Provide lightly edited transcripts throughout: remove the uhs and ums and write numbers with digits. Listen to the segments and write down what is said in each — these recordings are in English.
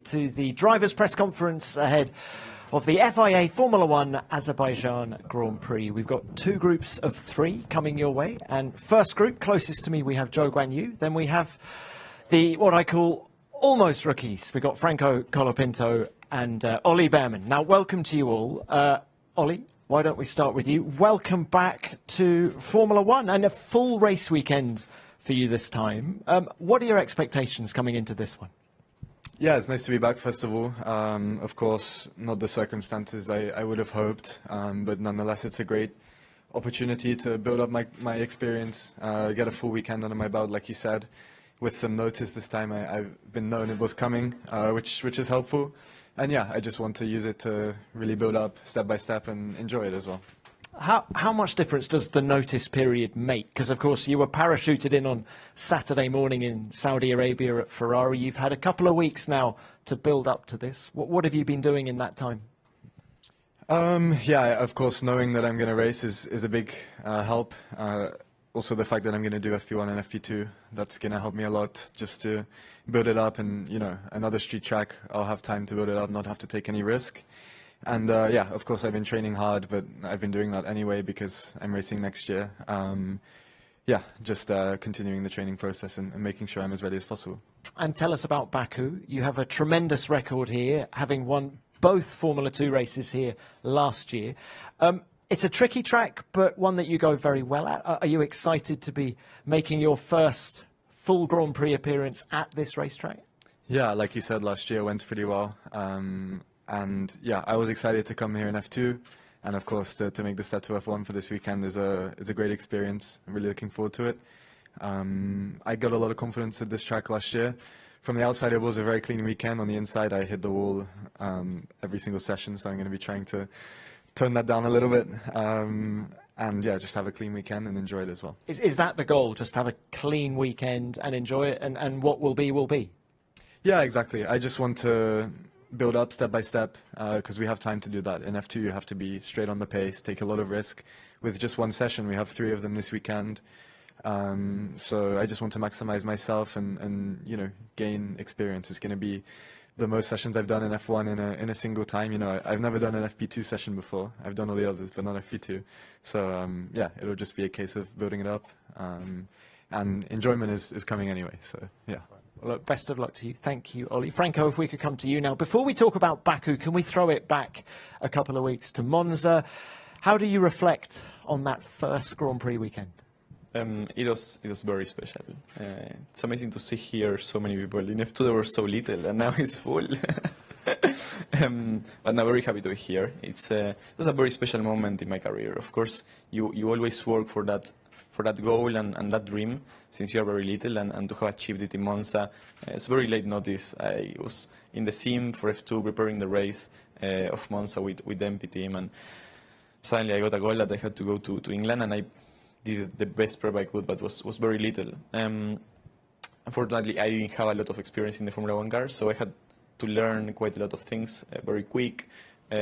to the drivers' press conference ahead of the FIA Formula One Azerbaijan Grand Prix. We've got two groups of three coming your way, and first group, closest to me, we have Zhou Guanyu. Then we have the, what I call, almost rookies. We've got Franco Colapinto and Ollie Behrman. Now, welcome to you all. Ollie, why don't we start with you? Welcome back to Formula One and a full race weekend for you this time. What are your expectations coming into this one? Yeah, it's nice to be back, first of all. Of course, not the circumstances I would have hoped, but nonetheless, it's a great opportunity to build up my experience, get a full weekend under my belt, like you said. With some notice this time, I've been known it was coming, which is helpful. And yeah, I just want to use it to really build up step by step and enjoy it as well. How much difference does the notice period make? Because, of course, you were parachuted in on Saturday morning in Saudi Arabia at Ferrari. You've had a couple of weeks now to build up to this. What have you been doing in that time? Yeah, of course, knowing that I'm going to race is a big help. Also, the fact that I'm going to do FP1 and FP2, that's going to help me a lot just to build it up. And, you know, another street track, I'll have time to build it up, not have to take any risk. And yeah, of course, I've been training hard, but I've been doing that anyway because I'm racing next year. Yeah, just continuing the training process and making sure I'm as ready as possible. And tell us about Baku. You have a tremendous record here, having won both Formula 2 races here last year. It's a tricky track, but one that you go very well at. Are you excited to be making your first full Grand Prix appearance at this racetrack? Yeah, like you said, last year went pretty well. And yeah, I was excited to come here in F2, and of course to make the step to F1 for this weekend is a great experience. I'm really looking forward to it. I got a lot of confidence at this track last year. From the outside, it was a very clean weekend. On the inside, I hit the wall every single session, so I'm going to be trying to turn that down a little bit. And yeah, just have a clean weekend and enjoy it as well. Is that the goal? Just have a clean weekend and enjoy it, and what will be, will be? Yeah, exactly. I just want to build up step by step because we have time to do that. In F2, you have to be straight on the pace, take a lot of risk. With just one session, we have 3 of them this weekend. So I just want to maximize myself and you know, gain experience. It's going to be the most sessions I've done in F1 in a single time. You know, I've never done an FP2 session before. I've done all the others, but not FP2. So yeah, it'll just be a case of building it up. And enjoyment is coming anyway. So yeah. Well, look, best of luck to you. Thank you, Ollie. Franco, if we could come to you now. Before we talk about Baku, can we throw it back a couple of weeks to Monza? How do you reflect on that first Grand Prix weekend? It was very special. It's amazing to see here so many people. In F2 there were so little, and now it's full. But I'm very happy to be here. It was a very special moment in my career. Of course, you always work for that goal and that dream since you are very little, and to have achieved it in Monza. It's very late notice. I was in the sim for F2 preparing the race of Monza with the MP team, and suddenly I got a goal that I had to go to England, and I did the best prep I could, but was very little. Unfortunately, I didn't have a lot of experience in the Formula 1 car, so I had to learn quite a lot of things very quick. I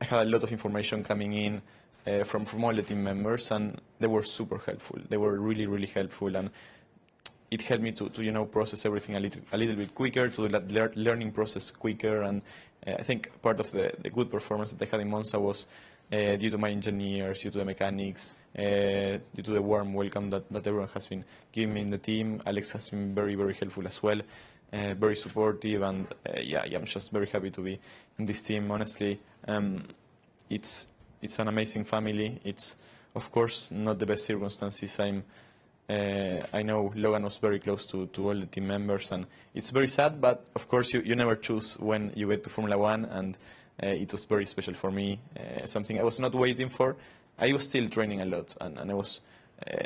had a lot of information coming in from all the team members, and they were super helpful. They were really helpful, and it helped me to you know, process everything a little bit quicker, to do that learning process quicker. And I think part of the good performance that I had in Monza was due to my engineers, due to the mechanics, due to the warm welcome that everyone has been giving me in the team. Alex has been very helpful as well, very supportive, and yeah, I'm just very happy to be in this team. Honestly, it's an amazing family. It's, of course, not the best circumstances. I know Logan was very close to all the team members, and it's very sad, but of course you never choose when you get to Formula 1, and it was very special for me, something I was not waiting for. I was still training a lot, and I was,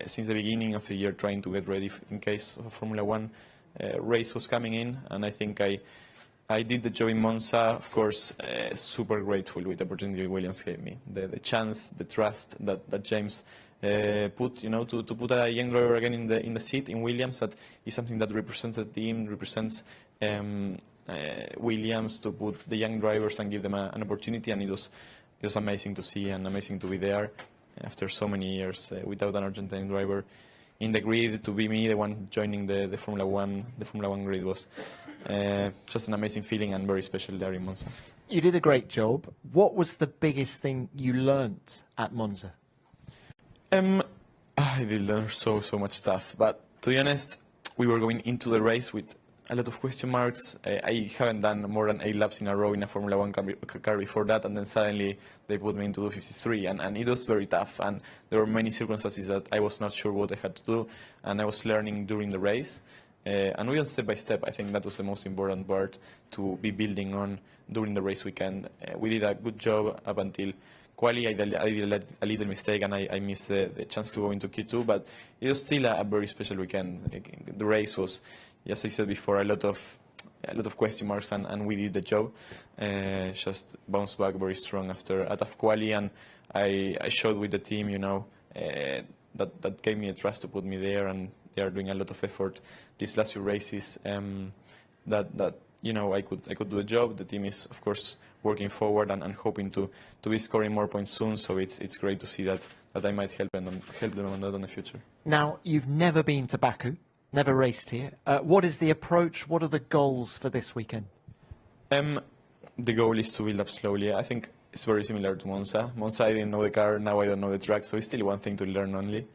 since the beginning of the year, trying to get ready in case of a Formula 1 race was coming in, and I think I did the job in Monza. Of course, super grateful with the opportunity Williams gave me, the chance, the trust that James put, you know, to put a young driver again in the seat in Williams. That is something that represents the team, represents Williams, to put the young drivers and give them an opportunity. And it was amazing to see and amazing to be there after so many years without an Argentine driver in the grid. To be me, the one joining the Formula 1 grid, was just an amazing feeling and very special there in Monza. You did a great job. What was the biggest thing you learnt at Monza? I did learn so much stuff, but to be honest, we were going into the race with a lot of question marks. I haven't done more than 8 laps in a row in a Formula 1 car before that, and then suddenly they put me into the 53, and it was very tough, and there were many circumstances that I was not sure what I had to do, and I was learning during the race. And we went step by step. I think that was the most important part to be building on during the race weekend. We did a good job up until quali. I did a little mistake and I missed the chance to go into Q2, but it was still a very special weekend. The race was, as I said before, a lot of question marks, and we did the job. Just bounced back very strong after a tough quali, and I showed with the team, that gave me a trust to put me there, and they are doing a lot of effort these last few races. That I could do a job. The team is of course working forward and hoping to be scoring more points soon. So it's great to see that I might help them on that in the future. Now, you've never been to Baku, never raced here. What is the approach? What are the goals for this weekend? The goal is to build up slowly. I think it's very similar to Monza. Monza, I didn't know the car, now I don't know the track, so it's still one thing to learn only.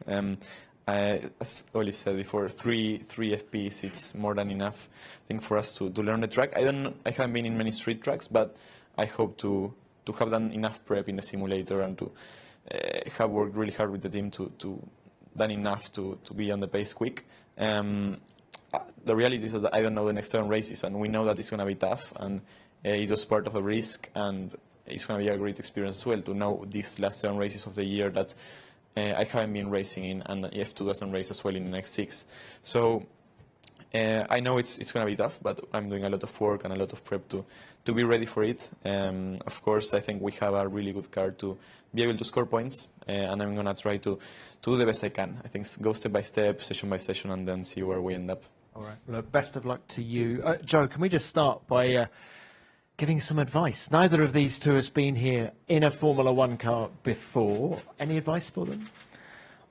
As Oli said before, three FPs, it's more than enough, I think, for us to learn the track. I haven't been in many street tracks, but I hope to have done enough prep in the simulator and to have worked really hard with the team to done enough to be on the pace quick. The reality is that I don't know the next 7 races, and we know that it's going to be tough, and it was part of the risk, and it's going to be a great experience as well to know these last 7 races of the year that I haven't been racing in, and F2 doesn't race as well in the next 6. So I know it's going to be tough, but I'm doing a lot of work and a lot of prep to be ready for it. Of course, I think we have a really good car to be able to score points, and I'm going to try to do the best I can. I think go step by step, session by session, and then see where we end up. All right. Well, best of luck to you. Joe, can we just start by giving some advice? Neither of these two has been here in a Formula 1 car before. Any advice for them?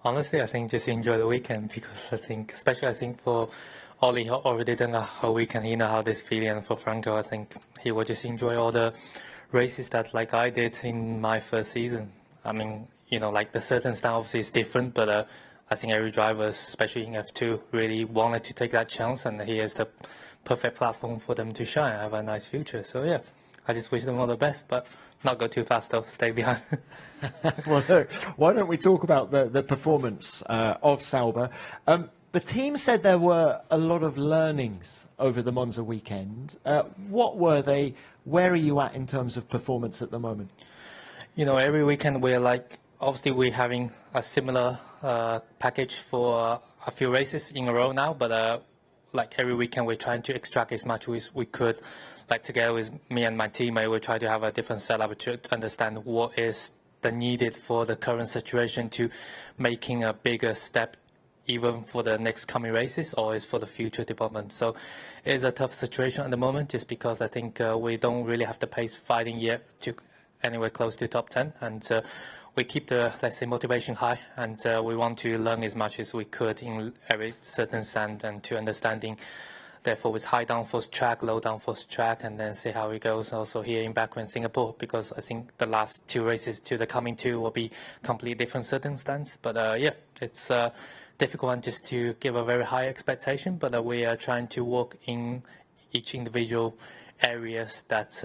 Honestly, I think just enjoy the weekend, because especially for Ollie already done a whole weekend, he know how this feeling, and for Franco, I think he will just enjoy all the races that like I did in my first season. I mean, the certain style obviously is different, but I think every driver, especially in F2, really wanted to take that chance, and here's the perfect platform for them to shine, have a nice future. So yeah, I just wish them all the best, but not go too fast though, stay behind. Well, look, why don't we talk about the performance of Sauber? The team said there were a lot of learnings over the Monza weekend. What were they? Where are you at in terms of performance at the moment? Every weekend obviously we're having a similar package for a few races in a row now, but every weekend we're trying to extract as much as we could. Together with me and my teammate, we try to have a different setup to understand what is the needed for the current situation to making a bigger step even for the next coming races, or is for the future development. So it is a tough situation at the moment, just because I think we don't really have the pace fighting yet to anywhere close to top 10, and we keep the, let's say, motivation high, and we want to learn as much as we could in every certain stand, and to understanding therefore with high downforce track, low downforce track, and then see how it goes also here in Baku and Singapore, because I think the last 2 races to the coming 2 will be completely different circumstances. But yeah, it's a difficult one just to give a very high expectation, but we are trying to work in each individual areas that's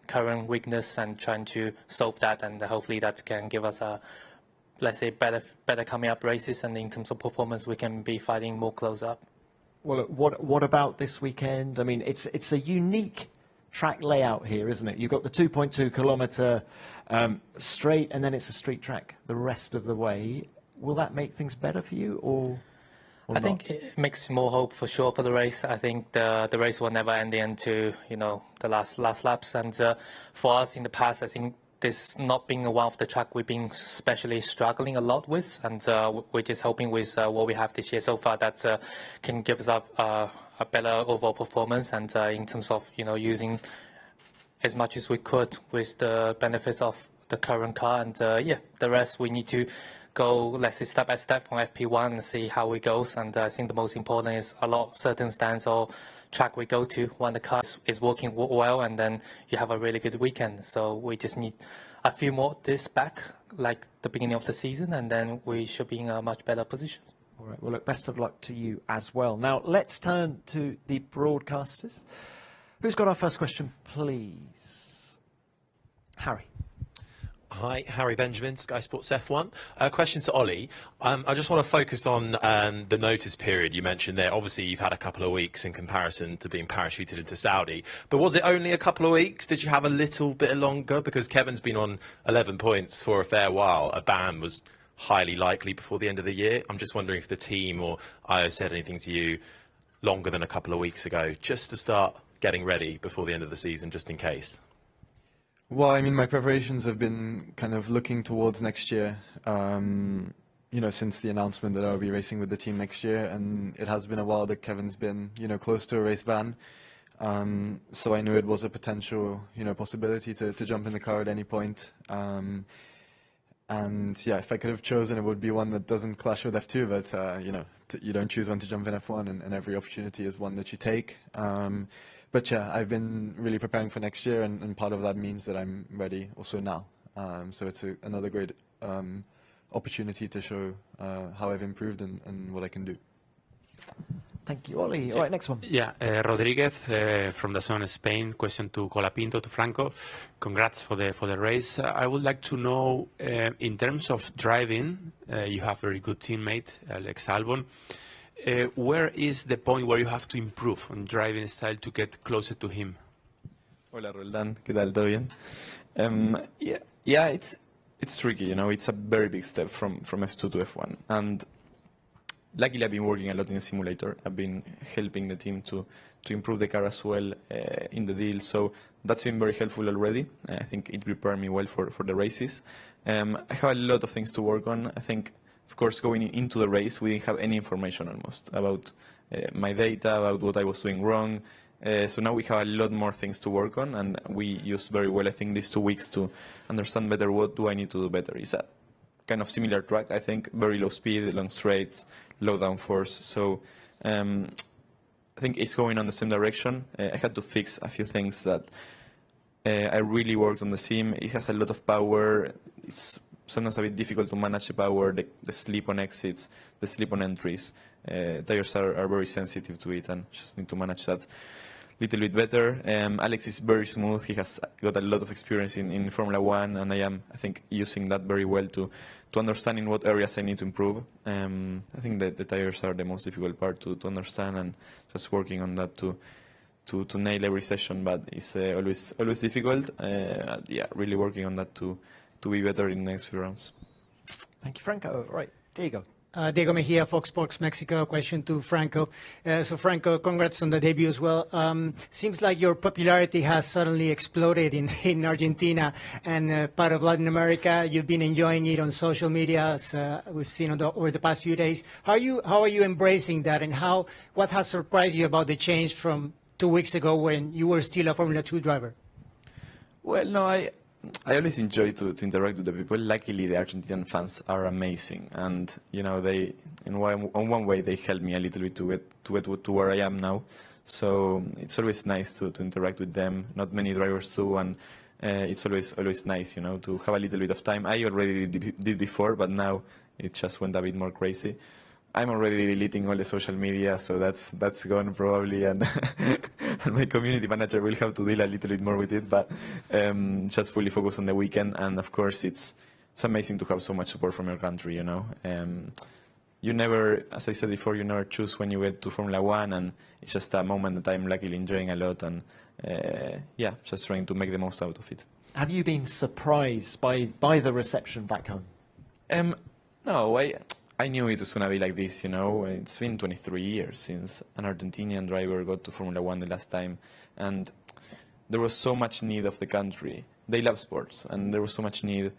current weakness, and trying to solve that, and hopefully that can give us a, let's say, better coming up races, and in terms of performance we can be fighting more close up. Well, what about this weekend? I mean, it's a unique track layout here, isn't it? You've got the 2.2 kilometre straight, and then it's a street track the rest of the way. Will that make things better for you, or I think it makes more hope for sure for the race. I think the race will never end into the last laps, and for us in the past, I think this not being one of the track we've been especially struggling a lot with, and we're just hoping with what we have this year so far that can give us a better overall performance, and in terms of using as much as we could with the benefits of the current car, and yeah, the rest we need to go, let's say, step by step from FP1 and see how it goes. And I think the most important is a lot certain stands or track we go to when the car is working well, and then you have a really good weekend. So we just need a few more this back, like the beginning of the season, and then we should be in a much better position. All right, well, look, best of luck to you as well. Now, let's turn to the broadcasters. Who's got our first question, please? Harry. Hi, Harry Benjamin, Sky Sports F1. Question to Ollie. I just want to focus on the notice period you mentioned there. Obviously, you've had a couple of weeks in comparison to being parachuted into Saudi. But was it only a couple of weeks? Did you have a little bit longer? Because Kevin's been on 11 points for a fair while. A ban was highly likely before the end of the year. I'm just wondering if the team or I said anything to you longer than a couple of weeks ago, just to start getting ready before the end of the season, just in case. Well, I mean, my preparations have been kind of looking towards next year, you know, since the announcement that I'll be racing with the team next year, and it has been a while that Kevin's been, you know, close to a race ban. So I knew it was a potential, you know, possibility to jump in the car at any point. And yeah, if I could have chosen, it would be one that doesn't clash with F2, but, you know, you don't choose when to jump in F1, and every opportunity is one that you take. But yeah, I've been really preparing for next year, and part of that means that I'm ready also now. So it's another great opportunity to show how I've improved and what I can do. Thank you, Ollie. All right, next one. Yeah, Rodriguez from the Zone Spain. Question to Colapinto, to Franco. Congrats for the race. I would like to know, in terms of driving, you have a very good teammate, Alex Albon. Where is the point where you have to improve on driving style to get closer to him? Hola, Roldán. ¿Qué tal? ¿Todo bien? Yeah, it's tricky. You know, it's a very big step from F2 to F1, and luckily I've been working a lot in the simulator. I've been helping the team to improve the car as well in the deal, so that's been very helpful already. I think it prepared me well for the races. I have a lot of things to work on. I think, of course, going into the race, we didn't have any information almost about my data, about what I was doing wrong. So now we have a lot more things to work on, and we used very well, I think, these 2 weeks to understand better what do I need to do better. It's a kind of similar track, I think, very low speed, long straights, low downforce. So I think it's going on the same direction. I had to fix a few things that I really worked on the sim. It has a lot of power. It's sometimes a bit difficult to manage the power, the slip on exits, the slip on entries. Tires are very sensitive to it, and just need to manage that a little bit better. Alex is very smooth. He has got a lot of experience in Formula One, and I think, using that very well to understand in what areas I need to improve. I think that the tires are the most difficult part to understand, and just working on that to nail every session, but it's always difficult. Yeah, really working on that to be better in the next few rounds. Thank you, Franco. Right, Diego. Diego Mejia, Fox Sports Mexico. Question to Franco. So Franco, congrats on the debut as well. Seems like your popularity has suddenly exploded in Argentina and part of Latin America. You've been enjoying it on social media, as we've seen over the past few days. How are you embracing that, and what has surprised you about the change from 2 weeks ago when you were still a Formula 2 driver? Well, no, I always enjoy to interact with the people. Luckily, the Argentinian fans are amazing, and you know, they on one way they help me a little bit to get to where I am now. So it's always nice to interact with them. Not many drivers do, and it's always nice, you know, to have a little bit of time. I already did before, but now it just went a bit more crazy. I'm already deleting all the social media, so that's gone probably, and and my community manager will have to deal a little bit more with it, but just fully focus on the weekend. And of course, it's amazing to have so much support from your country, you know. You never, as I said before, you never choose when you get to Formula One, and it's just a moment that I'm luckily enjoying a lot, and yeah, just trying to make the most out of it. Have you been surprised by the reception back home? No, I knew it was going to be like this, you know. It's been 23 years since an Argentinian driver got to Formula One the last time, and there was so much need of the country. They love sports, and there was so much need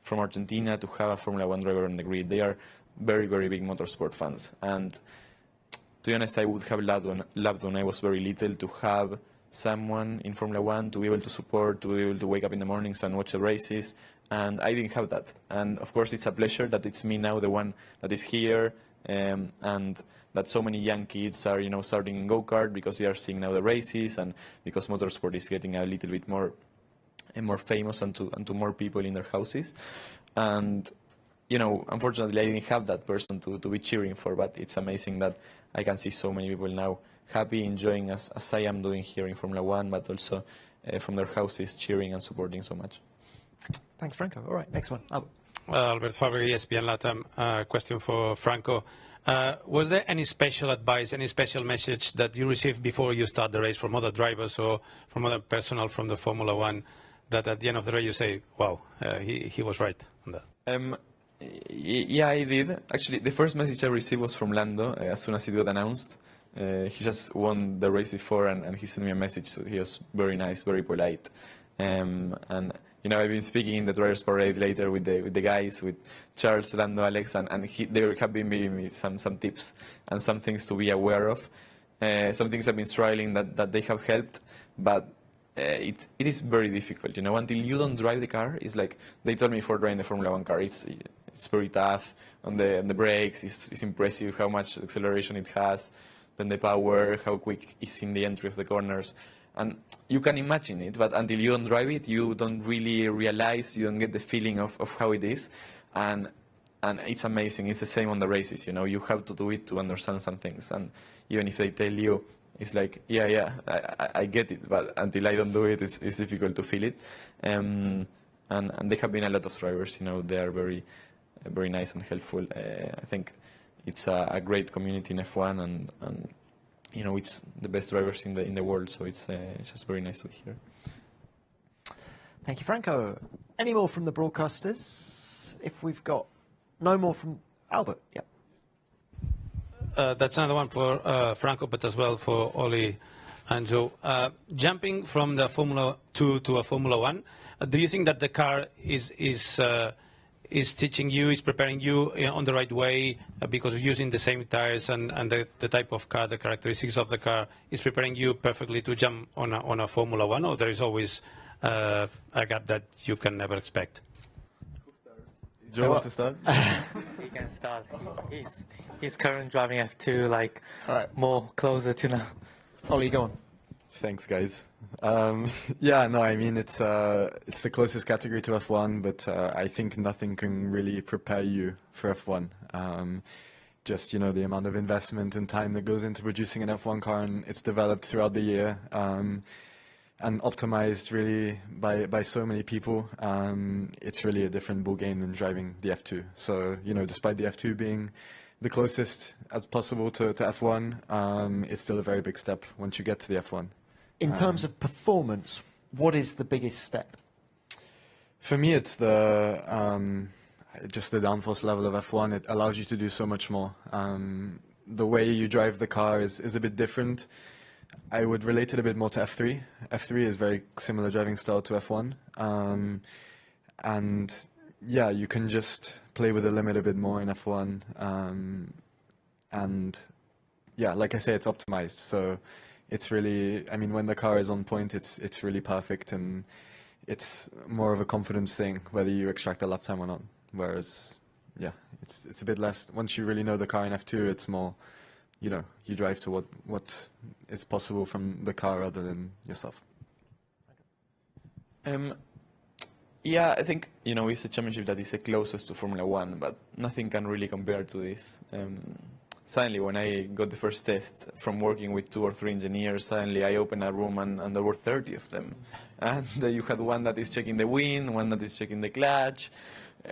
from Argentina to have a Formula One driver on the grid. They are very, very big motorsport fans, and to be honest, I would have loved when I was very little to have someone in Formula One to be able to support, to be able to wake up in the mornings and watch the races. And I didn't have that. And of course, it's a pleasure that it's me now, the one that is here, and that so many young kids are, starting in go-kart because they are seeing now the races, and because motorsport is getting a little bit more famous and to more people in their houses. And unfortunately, I didn't have that person to be cheering for, but it's amazing that I can see so many people now happy, enjoying as I am doing here in Formula One, but also from their houses cheering and supporting so much. Thanks, Franco. All right, next one. Albert. Albert Fabri, ESPN Latam. Question for Franco. Was there any special advice, any special message that you received before you start the race from other drivers or from other personnel from the Formula One that at the end of the race you say, wow, he was right on that? Yeah, I did. Actually, the first message I received was from Lando as soon as it got announced. He just won the race before, and he sent me a message. So he was very nice, very polite. And I've been speaking in the Drivers' Parade later with the guys, with Charles, Lando, Alex, and they have been giving me some tips and some things to be aware of. Some things I've been struggling that they have helped, but it is very difficult. Until you don't drive the car, it's like they told me before driving the Formula One car. It's very tough on the brakes. It's impressive how much acceleration it has. Then the power, how quick it's in the entry of the corners. And you can imagine it, but until you don't drive it, you don't really realize, you don't get the feeling of how it is. And it's amazing. It's the same on the races, You have to do it to understand some things. And even if they tell you, it's like, yeah, I get it, but until I don't do it, it's difficult to feel it. And there have been a lot of drivers, they are very, very nice and helpful. I think it's a great community in F1, and it's the best drivers in the world, so it's just very nice to hear. Thank you, Franco. Any more from the broadcasters? If we've got no more from Albert, yeah. That's another one for Franco, but as well for Oli and Joe. Jumping from the Formula 2 to a Formula 1, do you think that the car is teaching you, is preparing you on the right way because of using the same tires and the type of car, the characteristics of the car, is preparing you perfectly to jump on a Formula 1, or there is always a gap that you can never expect? Joe, want to start? He can start. He's currently driving F2, more closer to now. Ollie, go on. Thanks, guys. Yeah, no, I mean, it's the closest category to F1, but I think nothing can really prepare you for F1. Just, the amount of investment and time that goes into producing an F1 car, and it's developed throughout the year and optimized really by so many people. It's really a different ball game than driving the F2. So, despite the F2 being the closest as possible to F1, it's still a very big step once you get to the F1. In terms of performance, what is the biggest step? For me, it's just the downforce level of F1. It allows you to do so much more. The way you drive the car is a bit different. I would relate it a bit more to F3. F3 is very similar driving style to F1. And yeah, you can just play with the limit a bit more in F1. And yeah, like I say, it's optimized. So it's really, I mean, when the car is on point, it's really perfect, and it's more of a confidence thing whether you extract a lap time or not. Whereas, yeah, it's a bit less. Once you really know the car in F2, it's more, you drive to what is possible from the car rather than yourself. Yeah, I think, it's a championship that is the closest to Formula One, but nothing can really compare to this. Suddenly, when I got the first test from working with 2 or 3 engineers, suddenly I opened a room and there were 30 of them. And you had one that is checking the wind, one that is checking the clutch,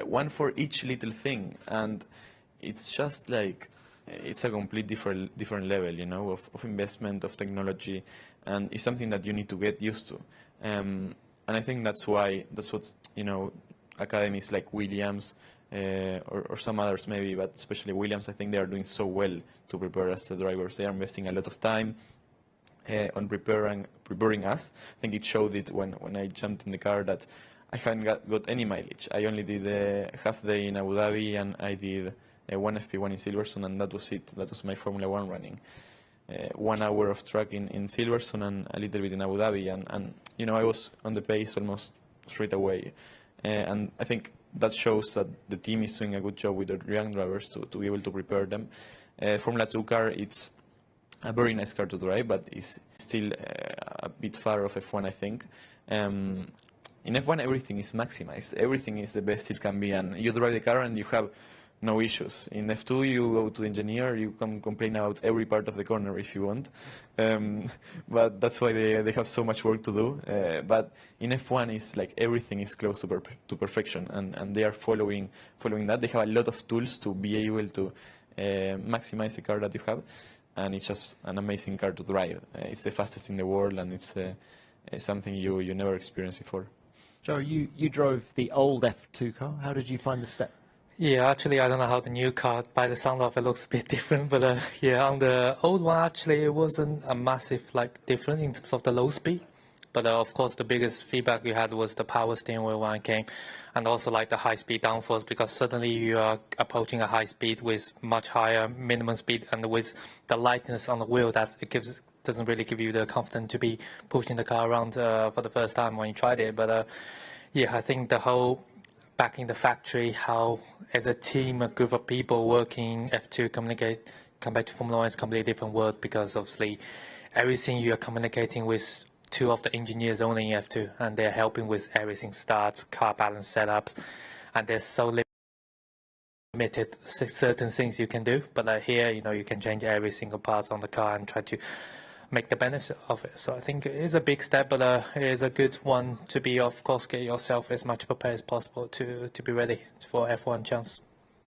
one for each little thing. And it's just like, it's a complete different level, of investment, of technology, and it's something that you need to get used to. And I think that's what, academies like Williams, or some others maybe, but especially Williams, I think they are doing so well to prepare us, the drivers. They are investing a lot of time on preparing us. I think it showed it when I jumped in the car that I hadn't got any mileage. I only did a half day in Abu Dhabi, and I did one FP1 in Silverstone, and that was it. That was my Formula 1 running. 1 hour of track in Silverstone and a little bit in Abu Dhabi, and I was on the pace almost straight away. And I think that shows that the team is doing a good job with the young drivers to be able to prepare them. Formula 2 car, it's a very nice car to drive, but it's still a bit far off F1, I think. In F1, everything is maximized. Everything is the best it can be, and you drive the car and you have no issues. In F2, you go to the engineer, you can complain about every part of the corner if you want. But that's why they have so much work to do. But in F1, it's like everything is close to perfection, and they are following that. They have a lot of tools to be able to maximize the car that you have, and it's just an amazing car to drive. It's the fastest in the world, and it's something you never experienced before. Joe, you drove the old F2 car. How did you find the step? Yeah, actually, I don't know how the new car, by the sound of it, looks a bit different. But yeah, on the old one, actually, it wasn't a massive difference in terms of the low speed. But of course, the biggest feedback we had was the power steering wheel when it came, and also the high speed downforce, because suddenly you are approaching a high speed with much higher minimum speed, and with the lightness on the wheel, that doesn't really give you the confidence to be pushing the car around for the first time when you tried it. But yeah, I think the whole back in the factory, how as a team, a group of people working F2 communicate compared to Formula 1 is a completely different world, because obviously everything you are communicating with two of the engineers only in F2, and they're helping with everything, start, car balance setups, and there's so limited certain things you can do. But here, you can change every single part on the car and try to make the benefit of it. So I think it is a big step, but it is a good one to be, of course, get yourself as much prepared as possible to be ready for F1 chance.